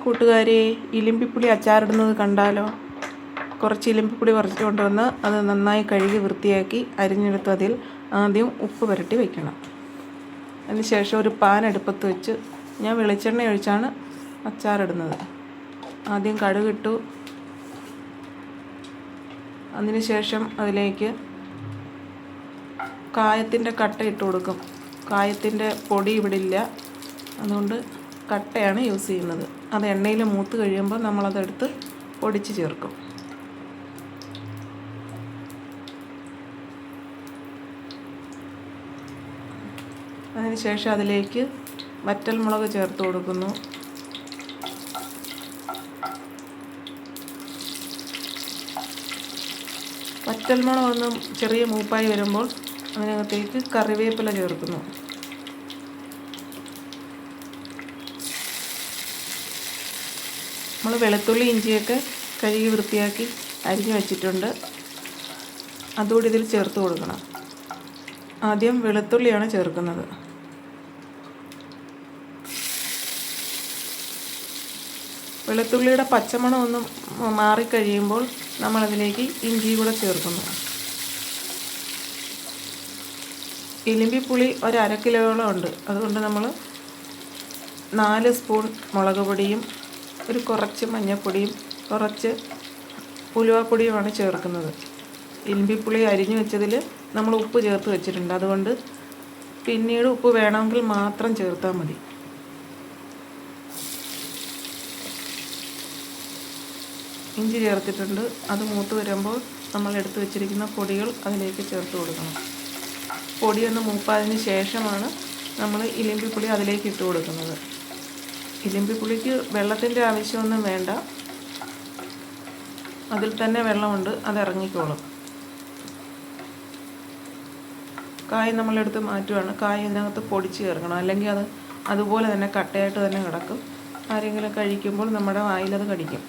കൂട്ടുകാരെ, ഇലിമ്പിപ്പുളി അച്ചാറിടുന്നത് കണ്ടാലോ? കുറച്ച് ഇലിമ്പിപ്പുളി പറിച്ചു കൊണ്ടുവന്ന് അത് നന്നായി കഴുകി വൃത്തിയാക്കി അരിഞ്ഞെടുത്ത് അതിൽ ആദ്യം ഉപ്പ് പുരട്ടി വയ്ക്കണം. അതിനുശേഷം ഒരു പാൻ അടുപ്പത്ത് വെച്ച് ഞാൻ വെളിച്ചെണ്ണ ഒഴിച്ചാണ് അച്ചാറിടുന്നത്. ആദ്യം കടുകിട്ടു. അതിനുശേഷം അതിലേക്ക് കായത്തിൻ്റെ കട്ട ഇട്ട് കൊടുക്കും. കായത്തിൻ്റെ പൊടി ഇവിടെ ഇല്ല, അതുകൊണ്ട് കട്ടയാണ് യൂസ് ചെയ്യുന്നത്. അത് എണ്ണയിൽ മൂത്ത് കഴിയുമ്പോൾ നമ്മളതെടുത്ത് പൊടിച്ച് ചേർക്കും. അതിനുശേഷം അതിലേക്ക് വറ്റൽമുളക് ചേർത്ത് കൊടുക്കുന്നു. വറ്റൽമുളക് ഒന്ന് ചെറിയ മൂപ്പായി വരുമ്പോൾ അതിനകത്തേക്ക് കറിവേപ്പില ചേർക്കുന്നു. നമ്മൾ വെളുത്തുള്ളി ഇഞ്ചിയൊക്കെ കഴുകി വൃത്തിയാക്കി അരിഞ്ഞു വെച്ചിട്ടുണ്ട്. അതുകൂടി ഇതിൽ ചേർത്ത് കൊടുക്കണം. ആദ്യം വെളുത്തുള്ളിയാണ് ചേർക്കുന്നത്. വെളുത്തുള്ളിയുടെ പച്ചമണം ഒന്ന് മാറിക്കഴിയുമ്പോൾ നമ്മളതിലേക്ക് ഇഞ്ചി കൂടെ ചേർക്കുന്നു. ഇലിമ്പിപ്പുളി ഒരു 1/2 കിലോയോളം ഉണ്ട്. അതുകൊണ്ട് നമ്മൾ 4 സ്പൂൺ മുളക് പൊടിയും കുറച്ച് മഞ്ഞൾപ്പൊടിയും കുറച്ച് ഉലുവാപ്പൊടിയുമാണ് ചേർക്കുന്നത്. ഇലിമ്പിപ്പുളി അരിഞ്ഞു വെച്ചതിൽ നമ്മൾ ഉപ്പ് ചേർത്ത് വെച്ചിട്ടുണ്ട്. അതുകൊണ്ട് പിന്നീട് ഉപ്പ് വേണമെങ്കിൽ മാത്രം ചേർത്താൽ മതി. ഇഞ്ചി ചേർത്തിട്ടുണ്ട്. അത് മൂത്ത് വരുമ്പോൾ നമ്മൾ എടുത്ത് വെച്ചിരിക്കുന്ന പൊടികൾ അതിലേക്ക് ചേർത്ത് കൊടുക്കണം. പൊടിയൊന്ന് മൂപ്പായതിന് ശേഷമാണ് നമ്മൾ ഇലിമ്പിപ്പുളി അതിലേക്ക് ഇട്ട് കൊടുക്കുന്നത്. ഇലിമ്പിപ്പുളിക്ക് വെള്ളത്തിൻ്റെ ആവശ്യമൊന്നും വേണ്ട, അതിൽ തന്നെ വെള്ളമുണ്ട്, അത് ഇറങ്ങിക്കോളും. കായ് നമ്മളെടുത്ത് മാറ്റുകയാണ്. കായ് ഇതിനകത്ത് പൊടിച്ച് ചേർക്കണം, അല്ലെങ്കിൽ അത് അതുപോലെ തന്നെ കട്ടയായിട്ട് തന്നെ കിടക്കും. ആരെങ്കിലും കഴിക്കുമ്പോൾ നമ്മുടെ വായിലത് കടിക്കും.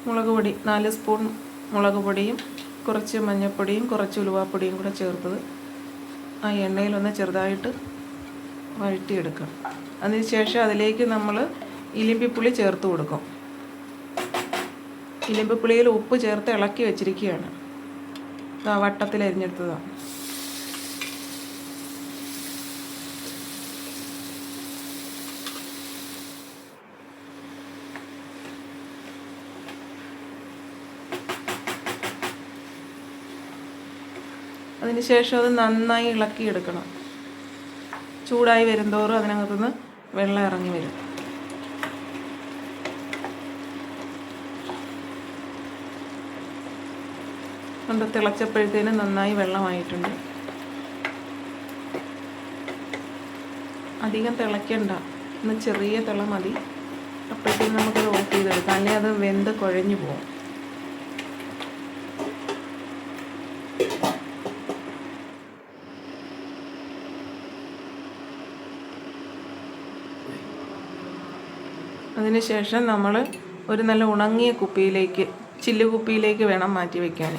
മുളക് പൊടി 4 സ്പൂൺ മുളക് പൊടിയും കുറച്ച് മഞ്ഞൾപ്പൊടിയും കുറച്ച് ഉലുവാപ്പൊടിയും കൂടെ ചേർത്തത് ആ എണ്ണയിലൊന്ന് ചെറുതായിട്ട് വഴറ്റിയെടുക്കാം. അതിനുശേഷം അതിലേക്ക് നമ്മൾ ഇലിമ്പിപ്പുളി ചേർത്ത് കൊടുക്കും. ഇലിമ്പിപ്പുളിയിൽ ഉപ്പ് ചേർത്ത് ഇളക്കി വെച്ചിരിക്കുകയാണ്. വട്ടത്തിൽ അരിഞ്ഞെടുത്തതാണ്. അതിനുശേഷം അത് നന്നായി ഇളക്കിയെടുക്കണം. ചൂടായി വരുന്തോറും അതിനകത്തുനിന്ന് വെള്ളം ഇറങ്ങി വരും. കൊണ്ട് തിളച്ചപ്പോഴത്തേനും നന്നായി വെള്ളമായിട്ടുണ്ട്. അധികം തിളയ്ക്കണ്ട, ഒന്ന് ചെറിയ തിള മതി. അപ്പോഴത്തേക്കും നമുക്കത് ഓഫ് ചെയ്തെടുക്കാം, അല്ലെങ്കിൽ അത് വെന്ത് കുഴഞ്ഞു പോകും. അതിനുശേഷം നമ്മൾ ഒരു നല്ല ഉണങ്ങിയ കുപ്പിയിലേക്ക്, ചില്ലുകുപ്പിയിലേക്ക് വേണം മാറ്റി വയ്ക്കാൻ.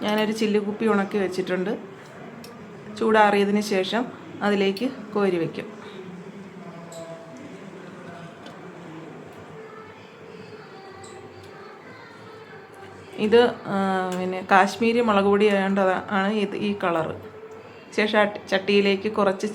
ഞാനൊരു ചില്ലുകുപ്പി ഉണക്കി വെച്ചിട്ടുണ്ട്. ചൂടാറിയതിന് ശേഷം അതിലേക്ക് കോരി വയ്ക്കും. ഇത് കാശ്മീരി മുളക് പൊടി ആയതുകൊണ്ട് ആണ് ഈ കളറ്. ശേഷം ചട്ടിയിലേക്ക് കുറച്ച്